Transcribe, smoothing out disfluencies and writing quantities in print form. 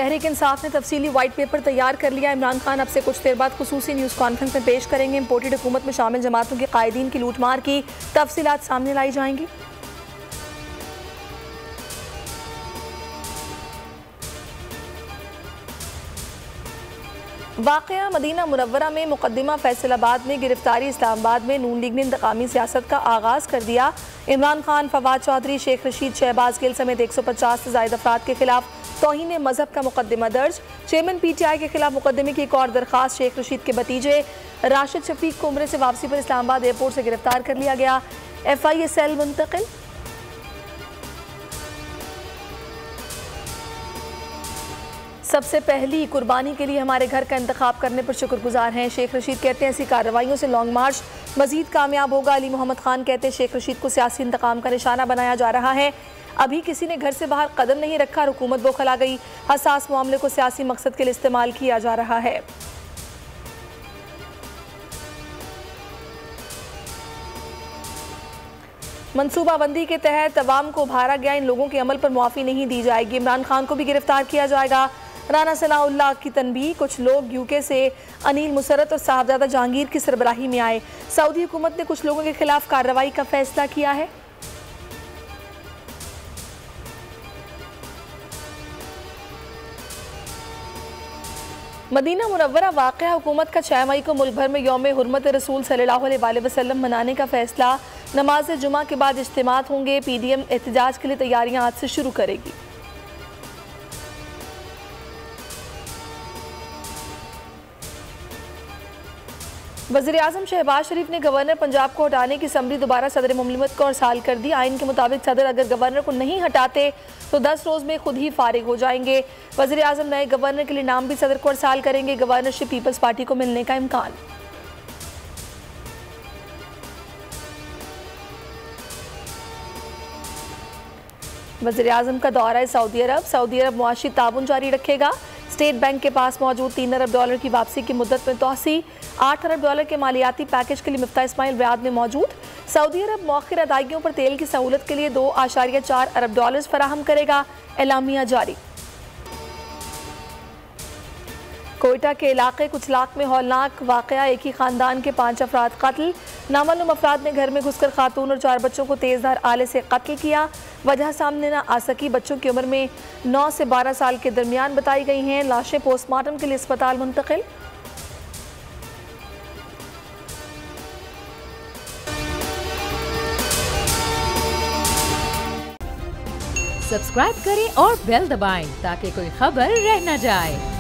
तहरीक इंसाफ ने तफसीली white paper तैयार कर लिया। इमरान खान अब से कुछ देर बाद खुसूसी न्यूज़ कॉन्फ्रेंस में पेश करेंगे। इम्पोर्टेड हुकूमत में शामिल जमातों के कायदीन की लूटमार की तफसीलात सामने लाई जाएंगी। वाक़या मदीना मुनव्वरा में मुकदमा फैसलाबाद में गिरफ्तारी। इस्लामाबाद में नून लीग ने इंतकामी सियासत का आगाज़ कर दिया। इमरान खान, फवाद चौधरी, शेख रशीद, शहबाज गिल समेत 150 से ज़ायद अफराद के खिलाफ तौहीन मजहब का मुकदमा दर्ज। चेयरमैन PTI के खिलाफ मुकदमे की एक और दरखास्त। शेख रशीद के भतीजे राशिद शफीक को उम्रे से वापसी पर इस्लामाबाद एयरपोर्ट से गिरफ्तार कर लिया गया। FIA सेल मुंतकिल। सबसे पहली कुर्बानी के लिए हमारे घर का इंतखाब करने पर शुक्रगुजार हैं। शेख रशीद कहते हैं ऐसी कार्रवाइयों से लॉन्ग मार्च मजीद कामयाब होगा। अली मोहम्मद खान कहते हैं शेख रशीद को सियासी इंतकाम का निशाना बनाया जा रहा है। अभी किसी ने घर से बाहर कदम नहीं रखा, हुकूमत बौखला गई। हसास मामले को सियासी मकसद के लिए इस्तेमाल किया जा रहा है। मनसूबाबंदी के तहत अवाम को उभारा गया इन लोगों के अमल पर मुआफ़ी नहीं दी जाएगी। इमरान खान को भी गिरफ्तार किया जाएगा। राना सनाउल्लाह की तनबीह। कुछ लोग UK से अनिल मुसरत और साहबजादा जहांगीर की सरबराही में आए। सऊदी हुकूमत ने कुछ लोगों के खिलाफ कार्रवाई का फैसला किया है। मदीना मुनव्वरा वाक़या हुकूमत का 6 मई को मुल्क भर में यौम हुर्मत रसूल सल्लल्लाहु अलैहि वसल्लम मनाने का फैसला। नमाज जुमा के बाद इज्तिमात होंगे। PDM एहतजाज के लिए तैयारियां आज से शुरू करेगी। वज़ीर-ए-आज़म शहबाज शरीफ ने गवर्नर पंजाब को हटाने की समरी दोबारा सदर मुमलिकत को अरसाल कर दी। आइन के मुताबिक सदर अगर गवर्नर को नहीं हटाते तो 10 रोज़ में खुद ही फारिग हो जाएंगे। वज़ीर-ए-आज़म नए गवर्नर के लिए नाम भी सदर को अरसाल करेंगे। गवर्नरशिप पीपल्स पार्टी को मिलने का इम्कान। वज़ीर-ए-आज़म का दौरा है सऊदी अरब। सऊदी अरब मुआशी ताउन जारी रखेगा। स्टेट बैंक के पास मौजूद $3 अरब की वापसी की मुद्दत में तोसी। $8 अरब के मालियाती पैकेज के लिए मिफ्ता इस्माइल रियाद में मौजूद। सऊदी अरब मौखिर अदायगियों पर तेल की सहूलत के लिए $2.4 अरब फराहम करेगा। एलामिया जारी। कोयटा के इलाके कुछ लाख में हौलनाक वाक़या। एक ही खानदान के 5 अफराद कत्ल। नामालूम अफराद ने घर में घुसकर खातून और 4 बच्चों को तेजधार आले से कत्ल किया। वजह सामने न आ सकी। बच्चों की उम्र में 9 से 12 साल के दरमियान बताई गई हैं। लाशें पोस्टमार्टम के लिए अस्पताल मुंतकिल। सब्सक्राइब करें और बेल दबाएं ताकि कोई खबर रह न जाए।